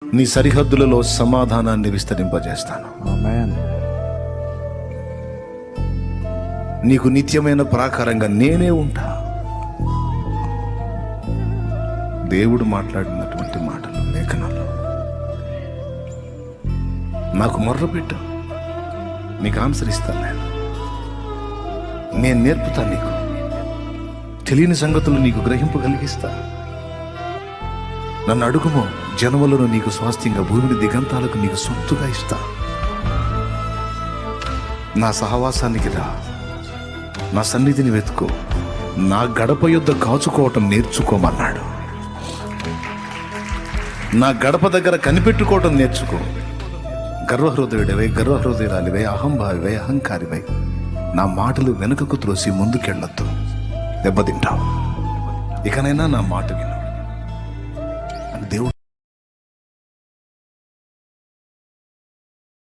నీ సరిహద్దులలో సమాధానాన్ని విస్తరింపజేస్తాను. ఆమేన్. నీకు నిత్యమైన ప్రాకారంగా నేనే ఉంటా. దేవుడు మాట్లాడినటువంటి మాటలు లేఖనాలు. నాకు మొర్రపెట్టు, నీకు ఆన్సర్ ఇస్తాను. నేను నేర్పుతాను నీకు తెలియని సంగతులు, నీకు గ్రహింపు కలిగిస్తా. నన్ను అడుగుమో, జనములను నీకు స్వాస్థ్యంగా, భూమిని దిగంతాలకు నీకు సొత్తుగా ఇస్తా. నా సహవాసానికి రా, నా సన్నిధిని వెతుకో, నా గడప యొద్ద కాచుకోవటం నేర్చుకోమన్నాడు. నా గడప దగ్గర కనిపెట్టుకోవటం నేర్చుకో. గర్వహృదయుడివై, గర్వహృదయురాలివై, అహంభావివై, అహంకారివై నా మాటలు వెనుకకు త్రోసి ముందుకెళ్ళొద్దు, దెబ్బతింటావు. ఇకనైనా నా మాట విను.